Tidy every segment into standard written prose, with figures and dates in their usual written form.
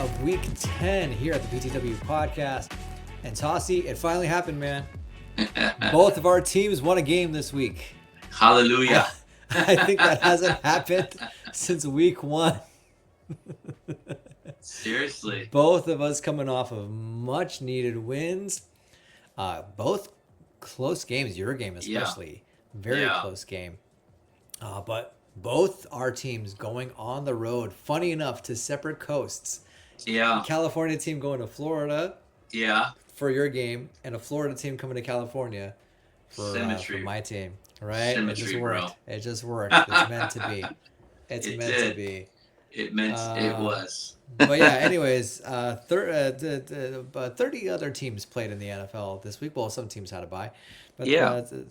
of Week 10 here at the PTW Podcast. And Tossie, it finally happened, man. Both of our teams won a game this week. Hallelujah. I think that hasn't happened since Week 1. Seriously. Both of us coming off of much needed wins. Both close games, your game especially. Very close game. But both our teams going on the road, funny enough, to separate coasts. Yeah. A California team going to Florida for your game, and a Florida team coming to California for my team. Right? Symmetry, it just worked. bro. It just worked. It's meant to be. To be. It was. But yeah, anyways, 30 other teams played in the NFL this week. Well, some teams had a bye. But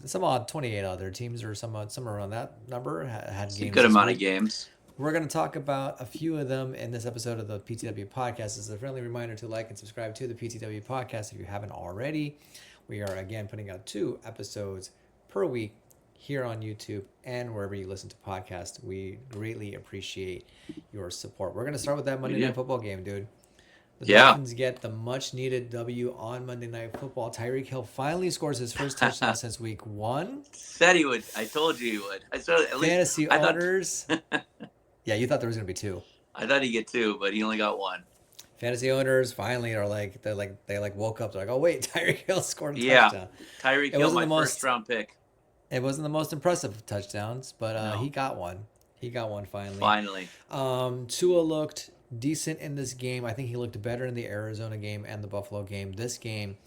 some odd 28 other teams or some around that number had games. A good amount of games. We're going to talk about a few of them in this episode of the PTW Podcast. As a friendly reminder to like and subscribe to the PTW Podcast if you haven't already. We are, again, putting out 2 episodes per week here on YouTube and wherever you listen to podcasts. We greatly appreciate your support. We're going to start with that Monday Night Football game, dude. The Dolphins get the much-needed W on Monday Night Football. Tyreek Hill finally scores his first touchdown since Week 1. Said he would. I told you he would. I said at least Fantasy owners. Yeah, you thought there was going to be 2. I thought he'd get 2, but he only got 1. Fantasy owners finally are they woke up. They're like, oh wait, Tyreek Hill scored a touchdown. Tyreek Hill, my first round pick. It wasn't the most impressive touchdowns, but he got one. He got one finally. Tua looked decent in this game. I think he looked better in the Arizona game and the Buffalo game. This game,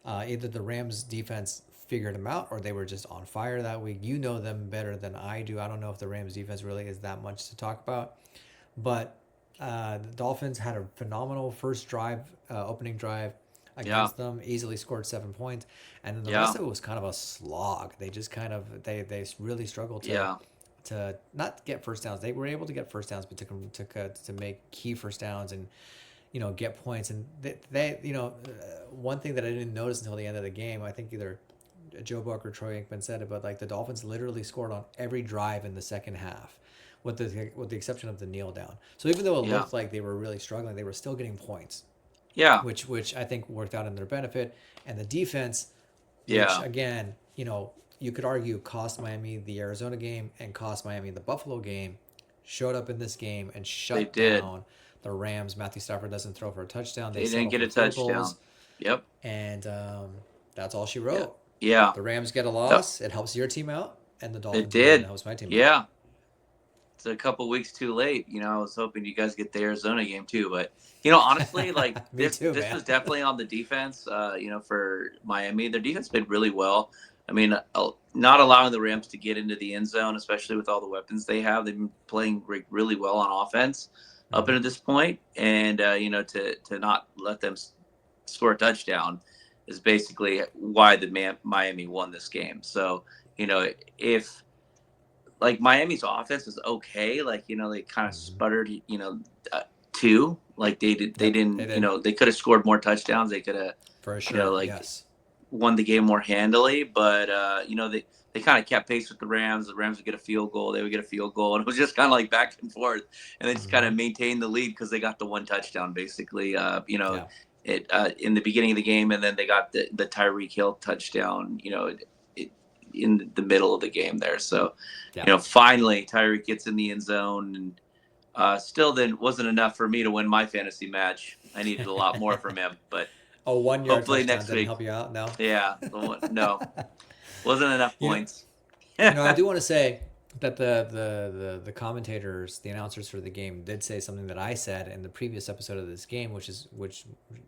either the Rams defense figured him out or they were just on fire that week. You know them better than I do. I don't know if the Rams defense really is that much to talk about. But the Dolphins had a phenomenal first drive, opening drive against them, easily scored 7 points. And then the rest of it was kind of a slog. They just kind of, they really struggled to not get first downs. They were able to get first downs, but to make key first downs and, get points. And they one thing that I didn't notice until the end of the game, I think either Joe Buck or Troy Aikman said it, but like the Dolphins literally scored on every drive in the second half, with the exception of the kneel down. So even though it looked like they were really struggling, they were still getting points. Yeah. Which I think worked out in their benefit. And the defense, which again, you could argue cost Miami the Arizona game and cost Miami the Buffalo game, showed up in this game and shut down the Rams. Matthew Stafford doesn't throw for a touchdown. They didn't get a touchdown. Yep. And that's all she wrote. Yeah. The Rams get a loss. It helps your team out. And the Dolphins helps my team out. Yeah. It's a couple weeks too late. I was hoping you guys get the Arizona game too. But, honestly, like this was definitely on the defense, for Miami. Their defense played really well. I mean, not allowing the Rams to get into the end zone, especially with all the weapons they have. They've been playing really well on offense up until this point. And, to not let them score a touchdown is basically why the Miami won this game. So, if like Miami's offense was okay, like, they kind of sputtered, 2, like they didn't, they could have scored more touchdowns. They could have, for sure, won the game more handily, but they kind of kept pace with the Rams. The Rams would get a field goal, they would get a field goal, and it was just kind of like back and forth, and they just kind of maintained the lead because they got the one touchdown basically. In the beginning of the game, and then they got the Tyreek Hill touchdown. In the middle of the game there. So, finally Tyreek gets in the end zone, and still then wasn't enough for me to win my fantasy match. I needed a lot more from him, but 1 yard hopefully touchdown next didn't week help you out. No. Yeah, no, wasn't enough points. I do want to say that the commentators, the announcers for the game, did say something that I said in the previous episode of this game, which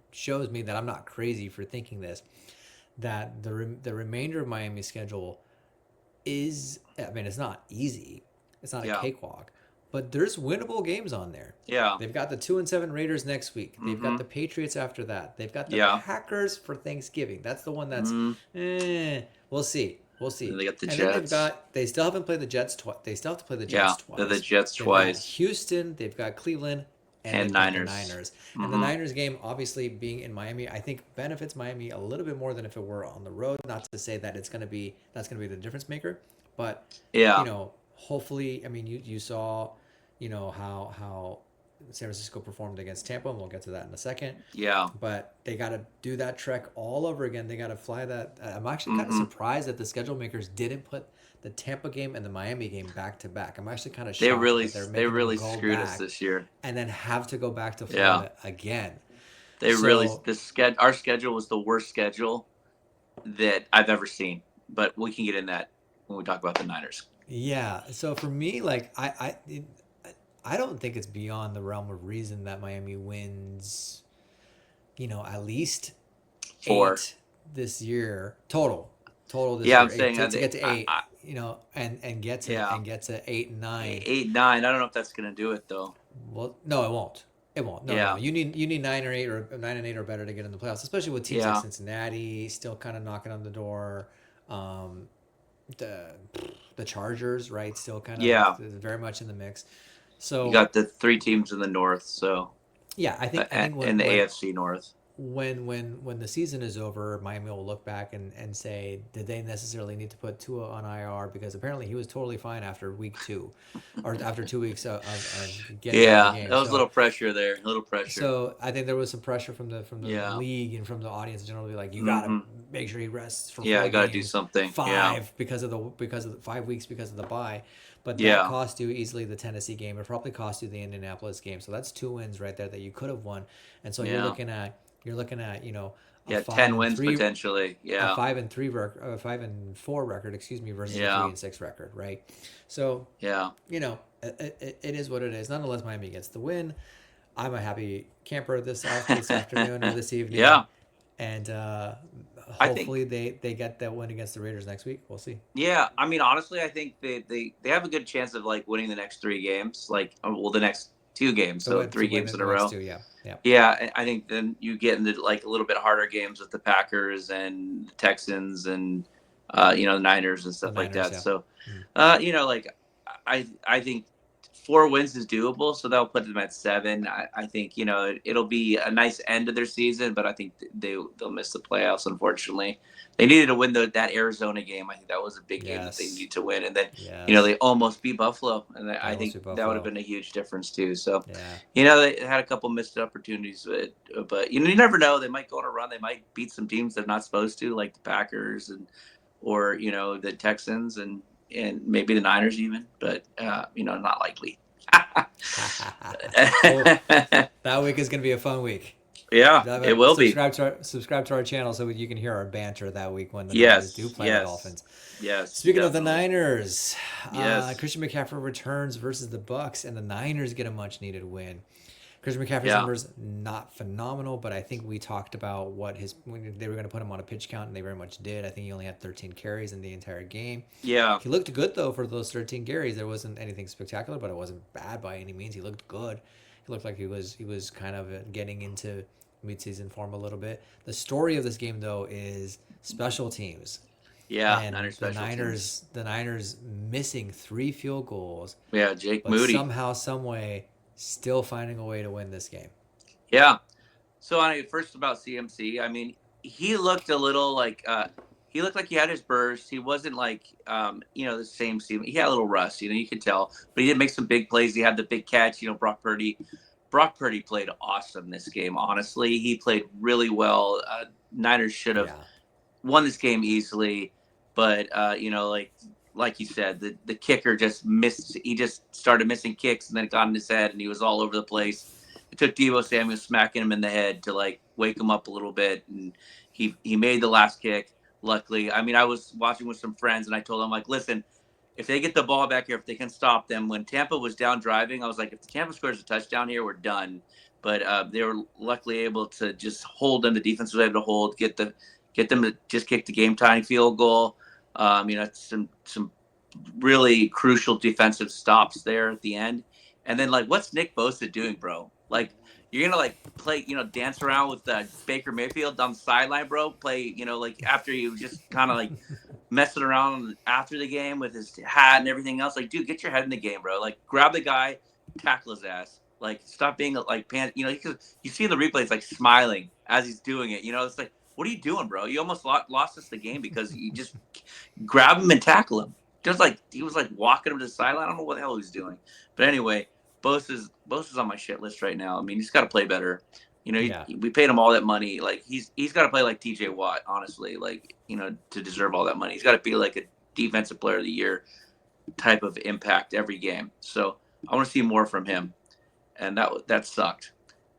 shows me that I'm not crazy for thinking this. That the remainder of Miami's schedule is, it's not easy. It's not a cakewalk. But there's winnable games on there. Yeah. They've got the 2-7 Raiders next week. They've got the Patriots after that. They've got the Packers for Thanksgiving. That's the one that's, we'll see. And they got the Jets. They still haven't played the Jets twice. They still have to play the Jets twice. Yeah, the Jets they've twice. Got Houston. They've got Cleveland. And Niners. The Niners. And the Niners game, obviously being in Miami, I think benefits Miami a little bit more than if it were on the road. Not to say that that's going to be the difference maker, but hopefully, you saw, how San Francisco performed against Tampa, and we'll get to that in a second. Yeah. But they got to do that trek all over again. They got to fly that. I'm actually kind of Mm-hmm. surprised that the schedule makers didn't put the Tampa game and the Miami game back to back. I'm actually kind of They shocked really that they're they making them really go screwed us back this year. and then have to go back to Yeah. Florida again. They really our schedule was the worst schedule that I've ever seen. But we can get in that when we talk about the Niners. Yeah. So for me, like I don't think it's beyond the realm of reason that Miami wins, at least 4 8 this year total this Yeah, year. I'm saying To get to 8, I, and get to yeah. 8 and 9. 8, 9. I don't know if that's gonna do it though. Well, no, it won't. It won't. No, Yeah. no. You need 9 or 8 or 9 and 8 or better to get in the playoffs, especially with teams like Cincinnati still kind of knocking on the door. The Chargers, right, still kind of very much in the mix. So you got the 3 teams in the North, so yeah, I think in the AFC North. When the season is over, Miami will look back and say, did they necessarily need to put Tua on IR? Because apparently he was totally fine after week 2, or after 2 weeks of getting in the game. That was a little pressure there, a little pressure. So I think there was some pressure from the league and from the audience generally, like, you gotta make sure he rests for 4 games, gotta do something. 5 because of the 5 weeks because of the bye. But that cost you easily the Tennessee game. It probably cost you the Indianapolis game. So that's 2 wins right there that you could have won. And so you're looking at 10 wins potentially. Yeah, a 5 and 4 record, versus a 3 and 6 record, right? So it is what it is. Nonetheless, Miami gets the win. I'm a happy camper this afternoon or this evening. Yeah, and hopefully they get that win against the Raiders next week. We'll see. Yeah, I mean, honestly, I think they have a good chance of like winning the next 3 games, the next 2 games, so 3 games in a row. 2, yeah. Yeah, I think then you get into like a little bit harder games with the Packers and the Texans and the Niners and stuff like that. Yeah. So, I think 4 wins is doable, so that'll put them at 7. I think it'll be a nice end of their season, but I think they'll miss the playoffs. Unfortunately, they needed to win that Arizona game. I think that was a big game that they need to win, and then they almost beat Buffalo, and I think that would have been a huge difference too. So they had a couple missed opportunities, but you never know. They might go on a run. They might beat some teams they're not supposed to, like the Packers or the Texans and maybe the Niners even, but not likely. Well, that week is going to be a fun week. Yeah, it will be. Subscribe to our channel so you can hear our banter that week when the Niners do play the Dolphins. Yes. Speaking of the Niners, Christian McCaffrey returns versus the Bucs, and the Niners get a much needed win. Christian McCaffrey's numbers not phenomenal, but I think we talked about when they were going to put him on a pitch count, and they very much did. I think he only had 13 carries in the entire game. Yeah, he looked good though for those 13 carries. There wasn't anything spectacular, but it wasn't bad by any means. He looked good. He looked like he was kind of getting into midseason form a little bit. The story of this game though is special teams. Yeah, and the Niners missing 3 field goals. Yeah, Jake Moody somehow, some way, still finding a way to win this game. Yeah. So first about CMC, I mean, he looked a little like he looked like he had his burst. He wasn't like the same CMC. He had a little rust, you could tell, but he did make some big plays. He had the big catch. Brock Purdy played awesome this game. Honestly, he played really well. Niners should have won this game easily, but like you said, the kicker just missed. He just started missing kicks, and then it got in his head, and he was all over the place. It took Deebo Samuel smacking him in the head to like wake him up a little bit, and he made the last kick. Luckily, I mean, I was watching with some friends, and I told them, like, listen, if they get the ball back here, if they can stop them. When Tampa was down driving, I was like, if the Tampa scores a touchdown here, we're done. But they were luckily able to just hold them. The defense was able to hold, get them to just kick the game-tying field goal. Some really crucial defensive stops there at the end. And then, like, what's Nick Bosa doing, bro? Like, you're going to, like, play, dance around with Baker Mayfield on the sideline, bro. Play, like, after he was just kind of, like, messing around after the game with his hat and everything else. Like, dude, get your head in the game, bro. Like, grab the guy, tackle his ass. Like, stop being, like, because you see the replays, like, smiling as he's doing it. It's like, what are you doing, bro? You almost lost us the game because you just grab him and tackle him. Just like he was like walking him to the sideline. I don't know what the hell he was doing. But anyway, Bosa's on my shit list right now. I mean, he's got to play better. Yeah. We paid him all that money. Like he's got to play like TJ Watt, honestly. Like to deserve all that money, he's got to be like a defensive player of the year type of impact every game. So I want to see more from him, and that sucked.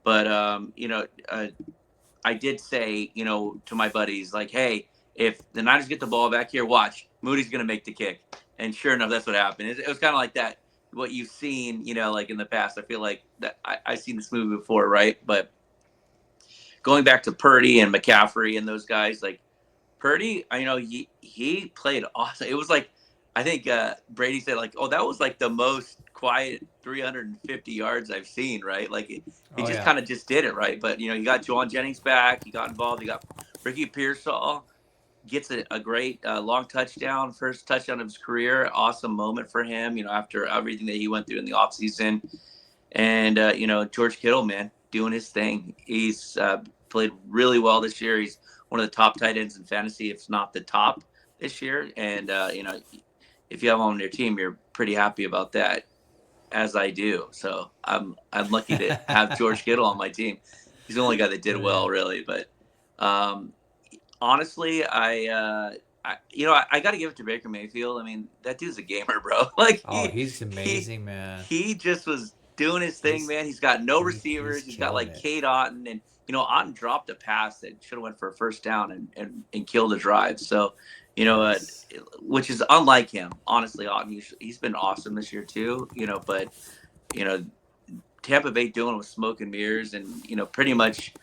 But I did say to my buddies like, hey, if the Niners get the ball back here, watch Moody's gonna make the kick, and sure enough, that's what happened. It was kind of like that. What you've seen, like in the past. I feel like that I've seen this movie before, right? But going back to Purdy and McCaffrey and those guys, like Purdy, he played awesome. It was like I think Brady said like, oh, that was like the most quiet 350 yards I've seen, right? Like he just kind of just did it, right? But you got Juwan Jennings back. He got involved. He got Ricky Pearsall gets a great long touchdown, first touchdown of his career. Awesome moment for him, after everything that he went through in the offseason. And, George Kittle, man, doing his thing. He's played really well this year. He's one of the top tight ends in fantasy, if not the top this year. And, if you have him on your team, you're pretty happy about that, as I do. So I'm lucky to have George Kittle on my team. He's the only guy that did well, really. But honestly, I got to give it to Baker Mayfield. I mean, that dude's a gamer, bro. Like, he's amazing, man. He just was doing his thing, man. He's got no receivers. He's got like Cade Otton, and Otton dropped a pass that should have went for a first down and killed a drive. So, which is unlike him, honestly. Otton, he's been awesome this year too. But Tampa Bay doing it with smoke and mirrors, and pretty much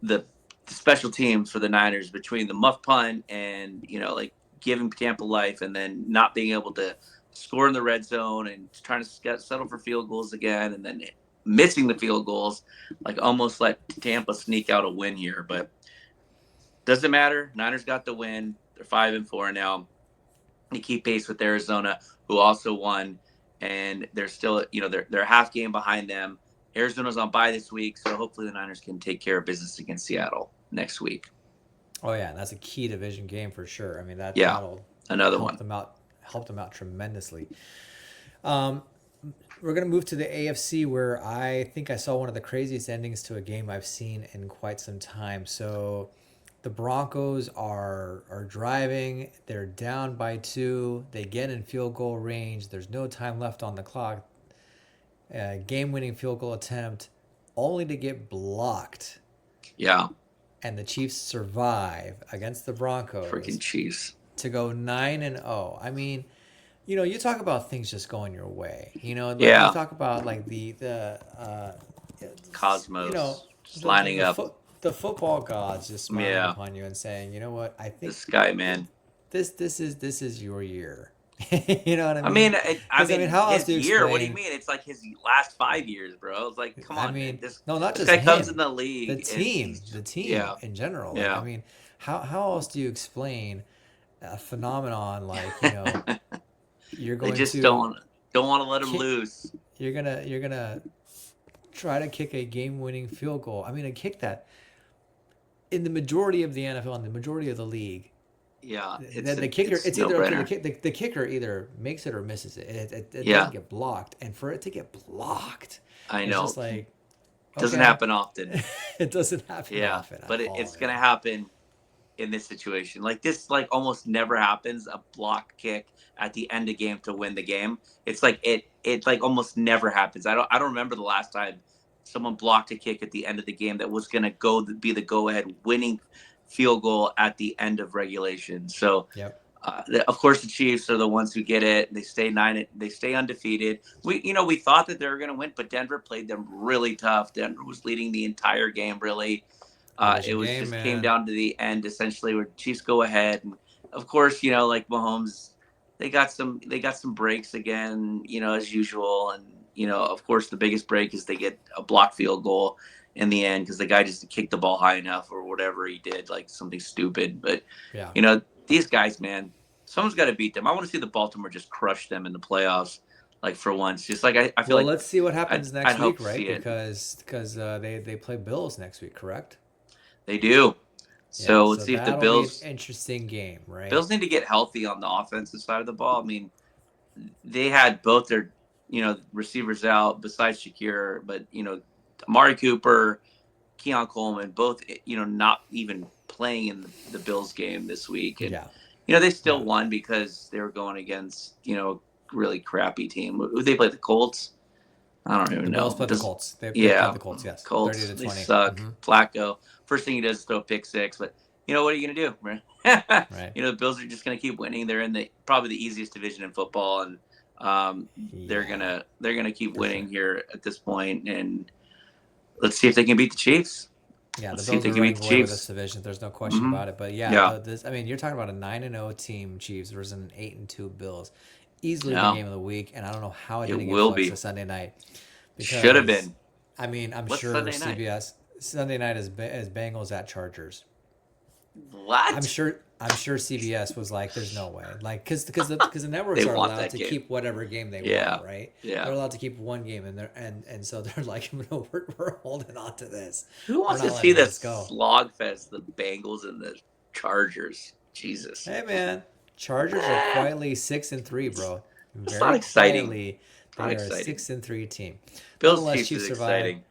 the special teams for the Niners between the muff punt and like giving Tampa life, and then not being able to score in the red zone and trying to settle for field goals again, and then missing the field goals, like almost let Tampa sneak out a win here. But doesn't matter. Niners got the win. They're 5-4 now. They keep pace with Arizona, who also won, and they're still they're a half game behind them. Arizona's on bye this week, so hopefully the Niners can take care of business against Seattle next week. Oh yeah, and that's a key division game for sure. I mean that'll another help them out tremendously. We're gonna move to the AFC, where I think I saw one of the craziest endings to a game I've seen in quite some time. So the Broncos are driving. They're down by 2. They get in field goal range. There's no time left on the clock. Game-winning field goal attempt, only to get blocked. Yeah. And the Chiefs survive against the Broncos. Freaking Chiefs. To go 9-0. I mean, you talk about things just going your way. You talk about like the cosmos just lining up. The football gods just smiling upon you and saying, you know what, I think this guy, man, this is your year. You know what I mean? I mean, how else do you explain? What do you mean? It's like his last 5 years, bro. It's like, come on, man. Not just guy him. Comes in the league. The team in general. Like, I mean, how else do you explain a phenomenon like you're going they just to don't want to let him loose. You're gonna try to kick a game-winning field goal. I mean, a kick that in the majority of the NFL and the majority of the league. Yeah, the kicker. It's either the kicker either makes it or misses it. It doesn't get blocked, and for it to get blocked, I know. It's just like doesn't happen often. It doesn't happen often. But it's gonna happen in this situation. Like this, like almost never happens. A block kick at the end of game to win the game. It's like it like almost never happens. I don't remember the last time someone blocked a kick at the end of the game that was gonna be the go ahead winning field goal at the end of regulation. So, of course, the Chiefs are the ones who get it. They stay undefeated. We thought that they were going to win, but Denver played them really tough. Denver was leading the entire game. Really, came down to the end essentially, where Chiefs go ahead. And of course, like Mahomes, they got some breaks again, as usual. And of course, the biggest break is they get a blocked field goal in the end because the guy just kicked the ball high enough or whatever he did, like something stupid. But these guys, man, someone's got to beat them. I want to see the Baltimore just crush them in the playoffs, like for once. Just like I feel like. Let's see what happens next week, right? Because they play Bills next week, correct? They do. So let's see if the Bills. Be an interesting game, right? Bills need to get healthy on the offensive side of the ball. I mean, they had both their receivers out besides Shakir, but Amari Cooper, Keon Coleman, both not even playing in the Bills game this week, and they still won because they were going against really crappy team. They played the Colts. I don't even know. Bills played the Colts. They played the Colts. Yes, Colts. 30-20. They suck. Mm-hmm. Flacco. First thing he does is throw a pick six, but what are you gonna do, man? Right. The Bills are just gonna keep winning. They're in probably the easiest division in football, and they're gonna keep winning here at this point. And let's see if they can beat the Chiefs. Yeah, the Bills are running away with this division. There's no question about it. But you're talking about a 9-0 team, Chiefs, versus an 8-2 Bills. Easily the game of the week, and I don't know how it didn't get flexed to Sunday night. Should have been. I mean, I'm sure CBS Sunday night is Bengals at Chargers. What? I'm sure CBS was like, "There's no way," like because the networks are allowed to keep whatever game they want, right? Yeah, they're allowed to keep one game, and so they're like, "No, we're holding on to this." Who wants to see this slog fest? The Bengals and the Chargers. Jesus. Hey man, Chargers are quietly 6-3, bro. It's not exciting. They are a 6-3 team. Bills Chiefs is exciting.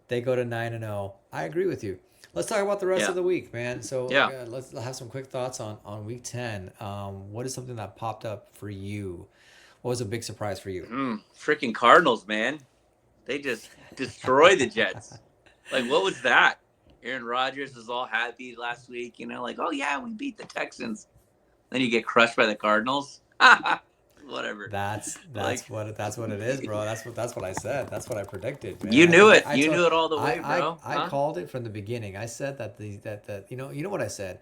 They go to 9-0. I agree with you. Let's talk about the rest of the week, man. So let's have some quick thoughts on week 10. What is something that popped up for you? What was a big surprise for you? Freaking Cardinals, man. They just destroyed the Jets. Like, what was that? Aaron Rodgers was all happy last week, like, oh yeah, we beat the Texans. Then you get crushed by the Cardinals. Whatever. That's what it is, bro. That's what I said. That's what I predicted, man. You knew it. You knew it all the way, bro. I called it from the beginning. I said that you know what I said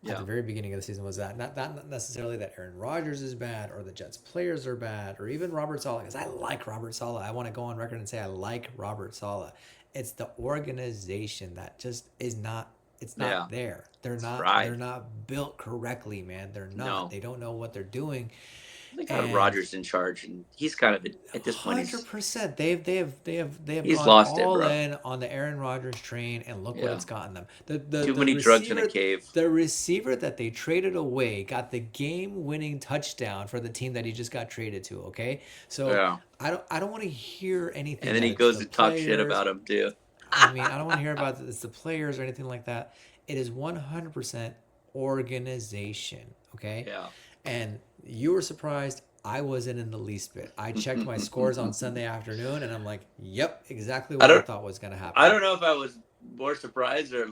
at the very beginning of the season was that not necessarily that Aaron Rodgers is bad or the Jets players are bad or even Robert Saleh, because I like Robert Saleh. I want to go on record and say I like Robert Saleh. It's the organization that just is not. It's not there. They're not built correctly, man. They're not. No. They don't know what they're doing. They got Rodgers in charge, and he's kind of at this point. 100%. They have he's gone lost all it, bro. in on the Aaron Rodgers train, and look what it's gotten them. Too many drugs in a cave. The receiver that they traded away got the game-winning touchdown for the team that he just got traded to. Okay, so I don't want to hear anything. And then he goes to talk shit about him too. I mean, I don't want to hear about it's the players or anything like that. It is 100% organization. Okay. Yeah. And you were surprised. I wasn't in the least bit. I checked my scores on Sunday afternoon, and I'm like, yep, exactly what I thought was going to happen. I don't know if I was more surprised or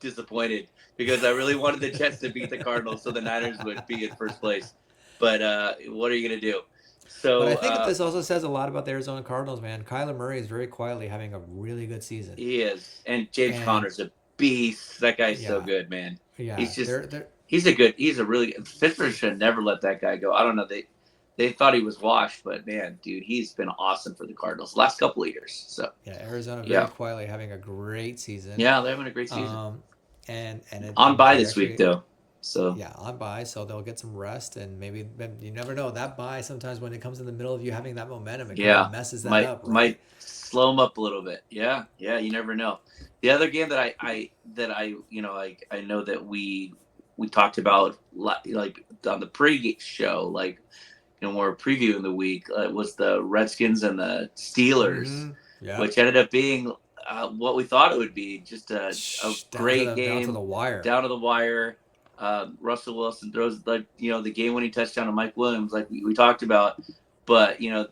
disappointed, because I really wanted the Jets to beat the Cardinals so the Niners would be in first place. But what are you going to do? So, but I think that this also says a lot about the Arizona Cardinals, man. Kyler Murray is very quietly having a really good season. He is. And James Conner's a beast. That guy's so good, man. Yeah. He's just he's a really Pittsburgh should never let that guy go. I don't know. They thought he was washed, but man, dude, he's been awesome for the Cardinals the last couple of years. So Arizona very quietly having a great season. Yeah, they're having a great season. And on bye this week though. So on bye, so they'll get some rest, and maybe you never know. That bye sometimes when it comes in the middle of you having that momentum, it kind of messes that up. Right? Might slow them up a little bit. Yeah, you never know. The other game that I know that we talked about like on the pre-show, when we're previewing the week, was the Redskins and the Steelers, which ended up being what we thought it would be, just a great game, down to the wire. Russell Wilson throws the game-winning touchdown to Mike Williams, like we talked about. But the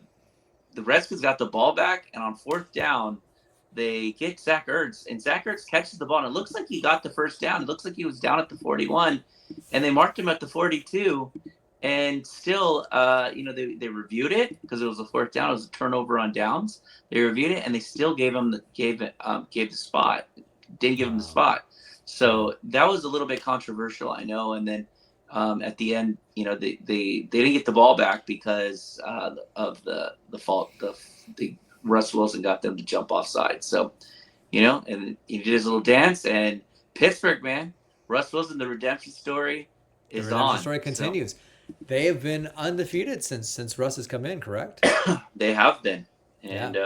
Redskins got the ball back, and on fourth down, they get Zach Ertz, and Zach Ertz catches the ball, and it looks like he got the first down. It looks like he was down at the 41, and they marked him at the 42. And still, they reviewed it because it was a fourth down. It was a turnover on downs. They reviewed it, and they still gave the spot. Didn't give him the spot. So that was a little bit controversial, I know. And then at the end, they didn't get the ball back because of the fault. The Russ Wilson got them to jump offside. So, and he did his little dance. And Pittsburgh, man, Russ Wilson, the redemption story is on. The redemption story continues. So, they have been undefeated since Russ has come in, correct? They have been, and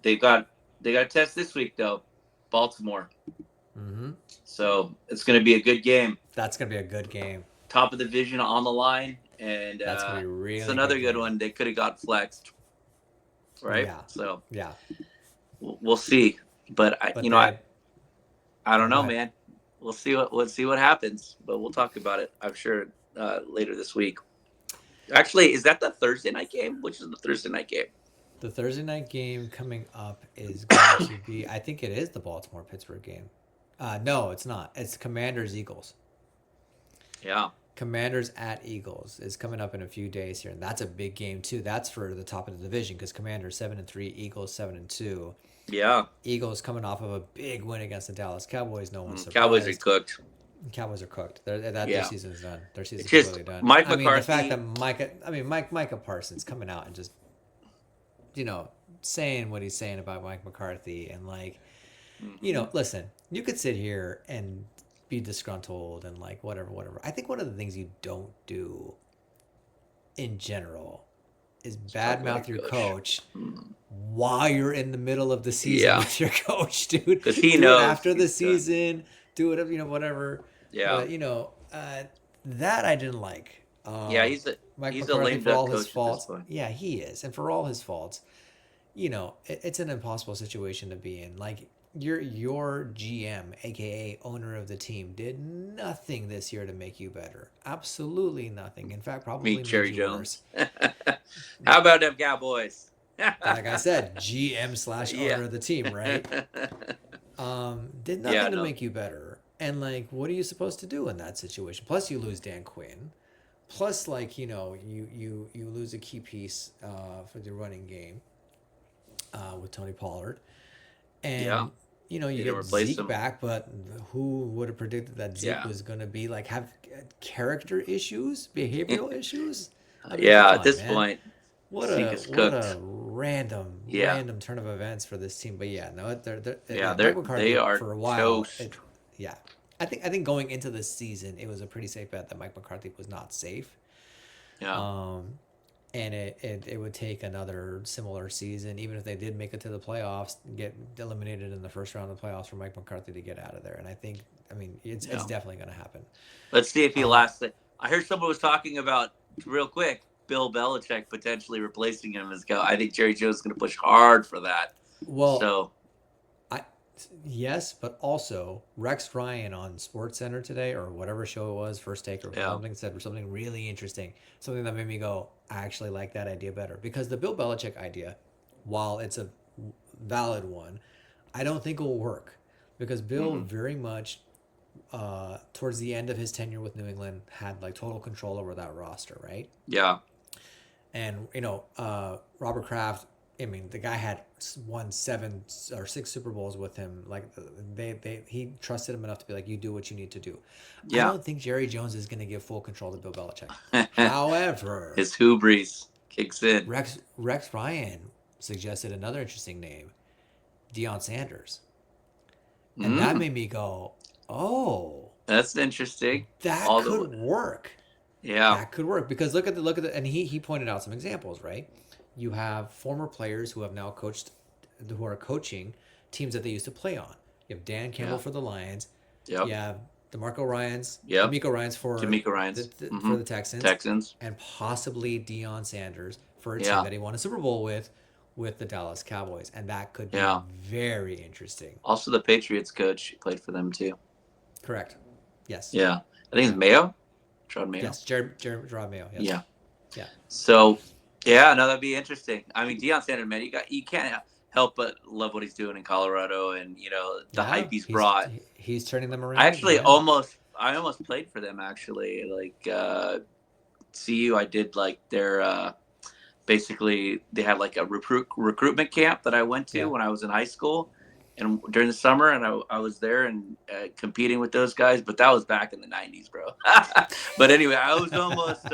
they got a test this week though, Baltimore. Mm-hmm. So it's going to be a good game. That's going to be a good game. Top of the division on the line, and that's going to be really. It's another good one. They could have got flexed right? Yeah. So Yeah. we'll see. But I don't know, man. We'll see what happens. But we'll talk about it, I'm sure, later this week. Actually, is that the Thursday night game? Which is the Thursday night game? The Thursday night game coming up is going to be, I think it is the Baltimore Pittsburgh game. No, it's not. It's Commanders Eagles. Yeah. Commanders at Eagles is coming up in a few days here, and that's a big game too. That's for the top of the division because Commanders 7-3, Eagles 7-2. Yeah. Eagles coming off of a big win against the Dallas Cowboys. No one's surprised. Cowboys are cooked. Cowboys are cooked. Their season's done. Their season's completely done. Mike I mean, McCarthy. the fact that Micah Parsons coming out and just, saying what he's saying about Mike McCarthy and listen, you could sit here and be disgruntled and whatever. I think one of the things you don't do in general is badmouth your coach while you're in the middle of the season with your coach, dude. Because he knows after the season, do it, whatever. Yeah. But that I didn't like. He's a lame duck coach at this point. Yeah, he is, and for all his faults, it's an impossible situation to be in. Like your GM, aka owner of the team, did nothing this year to make you better. Absolutely nothing. In fact, probably Meet Jerry Jones. How about them Cowboys? Like I said, GM/owner of the team, right? Did nothing to make you better. And what are you supposed to do in that situation? Plus, you lose Dan Quinn. Plus, you lose a key piece for the running game with Tony Pollard, and you get Zeke back. But who would have predicted that Zeke was going to be have character issues, behavioral issues? I mean, at this point, what a random turn of events for this team. But they are for a while. I think going into this season, it was a pretty safe bet that Mike McCarthy was not safe. Yeah. And it would take another similar season, even if they did make it to the playoffs, get eliminated in the first round of the playoffs for Mike McCarthy to get out of there. And it's definitely going to happen. Let's see if he lasts it. I heard someone was talking about, real quick, Bill Belichick potentially replacing him as coach. I think Jerry Jones is going to push hard for that. Well, yes, but also Rex Ryan on SportsCenter today or whatever show it was, First Take or something, said something really interesting, something that made me go, I actually like that idea better. Because the Bill Belichick idea, while it's a valid one, I don't think it will work. Because Bill very much, towards the end of his tenure with New England, had total control over that roster, right? Yeah. And, Robert Kraft, the guy had won 7 or 6 Super Bowls with him. He trusted him enough to be you do what you need to do. Yeah. I don't think Jerry Jones is going to give full control to Bill Belichick. However, his hubris kicks in. Rex Ryan suggested another interesting name, Deion Sanders, and that made me go, "Oh, that's interesting. That could work. Yeah, that could work because look at the and he pointed out some examples, right? You have former players who have now who are coaching teams that they used to play on. You have Dan Campbell for the Lions. Yep. You have DeMeco Ryans for the Texans. And possibly Deion Sanders for a team that he won a Super Bowl with the Dallas Cowboys. And that could be very interesting. Also, the Patriots coach played for them too. Correct. Yes. Yeah. I think it's Mayo. Gerard Mayo. Yes, Gerard Mayo. Yes. Yeah. So... yeah, no, that'd be interesting. Deion Sanders, man, you can't help but love what he's doing in Colorado, and the hype he's brought. He's turning them around. I actually almost played for them. Actually, CU, I did their basically they had a recruitment camp that I went to when I was in high school, and during the summer, and I was there and competing with those guys, but that was back in the 90s, bro. But anyway, I was almost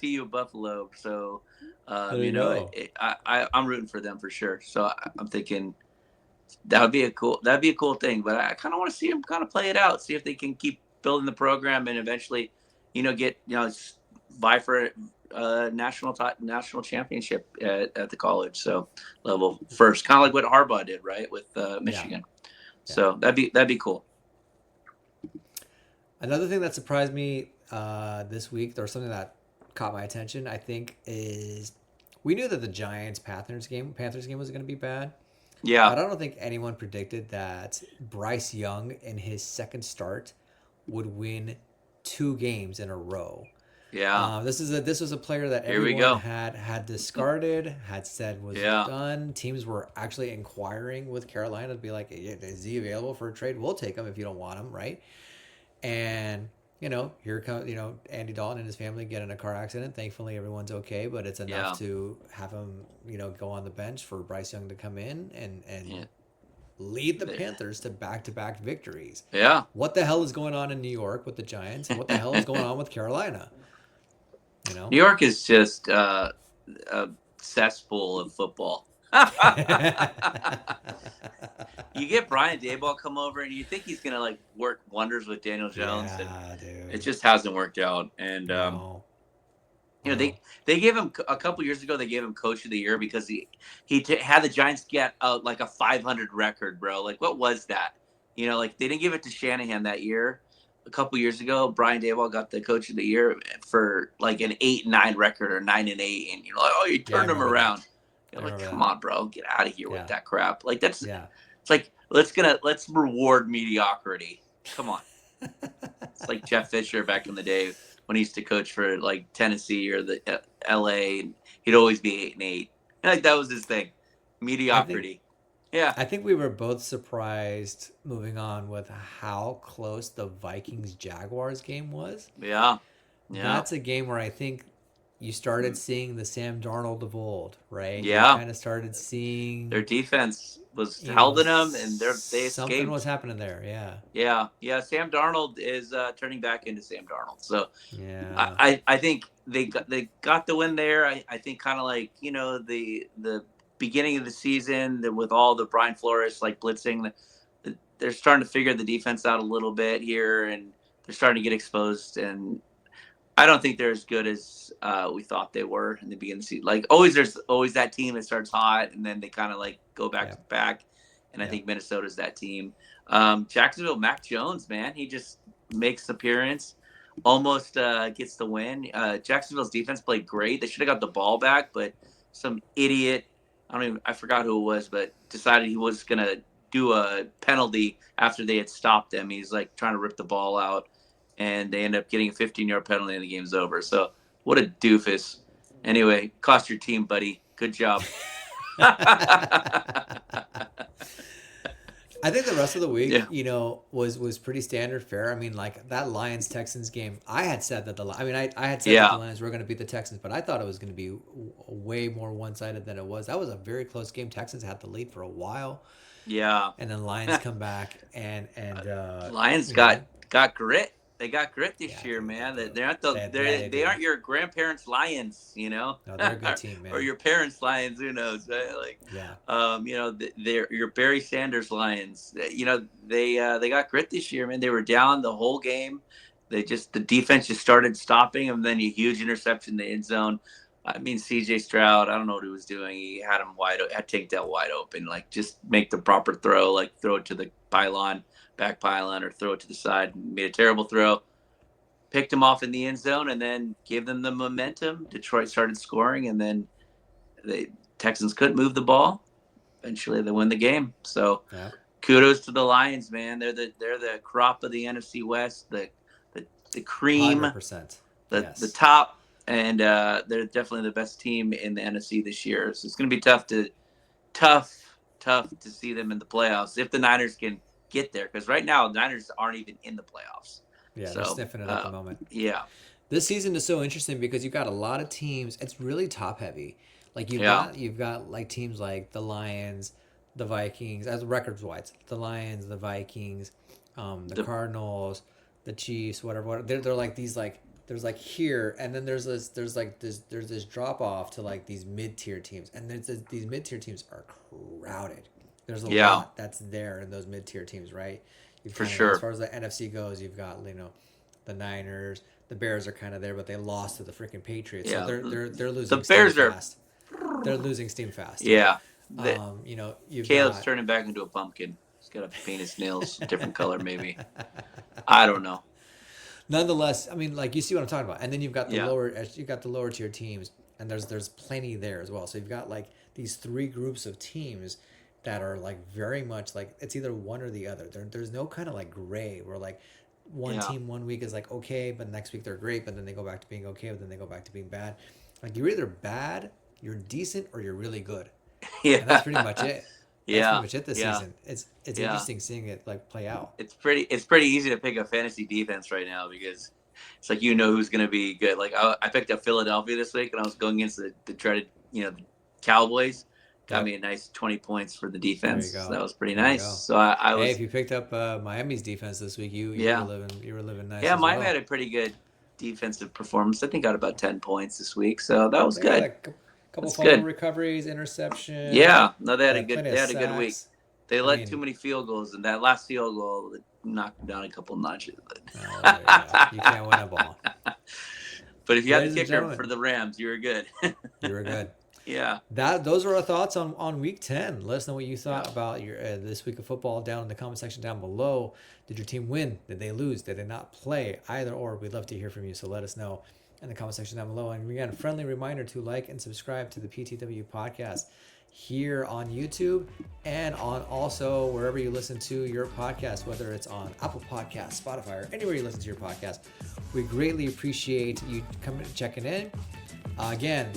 CU Buffalo, so. I'm rooting for them for sure. So I'm thinking that'd be a cool thing. But I kind of want to see them kind of play it out, see if they can keep building the program and eventually, get vie for a national championship at the college level first, kind of like what Harbaugh did, right, with Michigan. Yeah. So that'd be cool. Another thing that surprised me this week, or something that caught my attention, I think, is we knew that the Giants Panthers game was going to be bad. Yeah. But I don't think anyone predicted that Bryce Young in his second start would win 2 games in a row. Yeah. This was a player that Here we everyone go. had discarded, had said was Yeah. done. Teams were actually inquiring with Carolina to be like, is he available for a trade? We'll take him if you don't want him, right? And here comes Andy Dalton and his family get in a car accident. Thankfully, everyone's okay, but it's enough to have him go on the bench for Bryce Young to come in and lead the Panthers to back-to-back victories. Yeah. What the hell is going on in New York with the Giants? And what the hell is going on with Carolina? New York is just a cesspool of football. You get Brian Daboll come over, and you think he's gonna like work wonders with Daniel Jones, and dude. It just hasn't worked out. And they gave him a couple years ago. They gave him Coach of the Year because he had the Giants get like a 500 record, bro. Like, what was that? Like they didn't give it to Shanahan that year. A couple years ago, Brian Daboll got the Coach of the Year for like an 8-9 record or 9-8, and you're like, oh, you turned him around. You're like, come on, bro, get out of here with that crap. Like that's it's like let's reward mediocrity. Come on. It's like Jeff Fisher back in the day when he used to coach for like Tennessee or the LA, and he'd always be 8-8. Like that was his thing, mediocrity. I think we were both surprised moving on with how close the Vikings-Jaguars game was. Yeah. That's a game where I think you started seeing the Sam Darnold of old, right? Yeah. You kind of started seeing their defense was holding them, and they escaped. Something was happening there, Yeah. Sam Darnold is turning back into Sam Darnold. So yeah, I think they got the win there. I think kind of like the beginning of the season with all the Brian Flores like blitzing, they're starting to figure the defense out a little bit here, and they're starting to get exposed. And I don't think they're as good as we thought they were in the beginning of the season. Like there's always that team that starts hot, and then they kind of like go back to back. And I think Minnesota's that team. Jacksonville, Mac Jones, man, he just makes appearance, almost gets the win. Jacksonville's defense played great. They should have got the ball back, but some idiot, I forgot who it was, but decided he was going to do a penalty after they had stopped them. He's like trying to rip the ball out, and they end up getting a 15-yard penalty and the game's over. So what a doofus. Anyway, cost your team, buddy. Good job. I think the rest of the week, was pretty standard fare. I mean, like that Lions Texans game, I had said that the Lions were going to beat the Texans, but I thought it was going to be way more one-sided than it was. That was a very close game. Texans had the lead for a while. Yeah. And then Lions come back and Lions got grit. They got grit this year, man. They aren't your grandparents' Lions, No, they're a good team, man. Or your parents' Lions, who knows? Right? Like, they're your Barry Sanders Lions. They got grit this year, man. They were down the whole game. The defense just started stopping them. Then a huge interception in the end zone. I mean, C.J. Stroud, I don't know what he was doing. He had him had Tank Dell wide open. Like, just make the proper throw. Like, throw it to the back pylon, or throw it to the side. Made a terrible throw. Picked him off in the end zone, and then gave them the momentum. Detroit started scoring, and then the Texans couldn't move the ball. Eventually, they win the game. So, kudos to the Lions, man. They're the crop of the NFC West, the cream, 100%. The top. And they're definitely the best team in the NFC this year. So it's going to be tough to see them in the playoffs if the Niners can get there. Because right now, the Niners aren't even in the playoffs. Yeah, they're sniffing it at the moment. Yeah. This season is so interesting because you've got a lot of teams. It's really top heavy. Like you've got like teams like the Lions, the Vikings, as records wise, the Lions, the Vikings, the Cardinals, the Chiefs, whatever. They're like these like. There's like here, and then there's this drop off to like these mid-tier teams, and these mid-tier teams are crowded. There's a lot that's there in those mid-tier teams, right? For sure. As far as the NFC goes, you've got the Niners, the Bears are kind of there, but they lost to the freaking Patriots, so they're losing. The Bears steam fast. They're losing steam fast. Yeah. Caleb's turning back into a pumpkin. He's got to paint his nails a different color, maybe. I don't know. Nonetheless, I mean, like you see what I'm talking about, and then you've got the lower tier teams. and there's plenty there as well. So you've got like these three groups of teams that are like very much like it's either one or the other. There's no kind of like gray where like one team 1 week is like okay, but next week they're great, but then they go back to being okay, but then they go back to being bad. Like you're either bad, you're decent, or you're really good. Yeah, and that's pretty much it. That's pretty much it this season. It's interesting seeing it like play out. It's pretty easy to pick a fantasy defense right now because it's like who's going to be good. Like I picked up Philadelphia this week, and I was going against the dreaded the Cowboys. Got me a nice 20 points for the defense. So that was pretty nice. So I was. Hey, if you picked up Miami's defense this week, you were living nice. Yeah, Miami had a pretty good defensive performance. I think got about 10 points this week, so that was good. Like couple fumble recoveries, interception. Yeah, no, they had a good week. They let too many field goals, and that last field goal knocked them down a couple notches. You can't win a ball. But if you had a kicker for the Rams, you were good. You were good. Yeah. Those are our thoughts on week 10. Let us know what you thought about your this week of football down in the comment section down below. Did your team win? Did they lose? Did they not play? Either or. We'd love to hear from you. So let us know in the comment section down below. And again, a friendly reminder to like and subscribe to the PTW podcast here on YouTube and on also wherever you listen to your podcast, whether it's on Apple Podcasts, Spotify, or anywhere you listen to your podcast. We greatly appreciate you checking in. Again,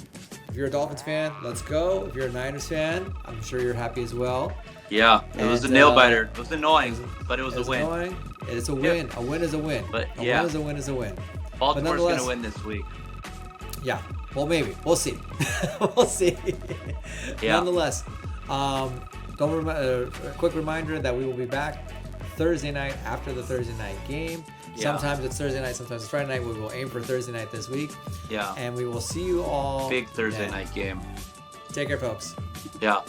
if you're a Dolphins fan, let's go. If you're a Niners fan, I'm sure you're happy as well. Yeah, it was a nail biter. It was annoying, but it was a win. Annoying. It's a win. A win is a win. But a win is a win is a win. Baltimore's going to win this week. Yeah. Well, maybe. We'll see. We'll see. Yeah. Nonetheless, a quick reminder that we will be back Thursday night after the Thursday night game. Yeah. Sometimes it's Thursday night, sometimes it's Friday night. We will aim for Thursday night this week. Yeah. And we will see you all. Big Thursday night game. Take care, folks. Yeah.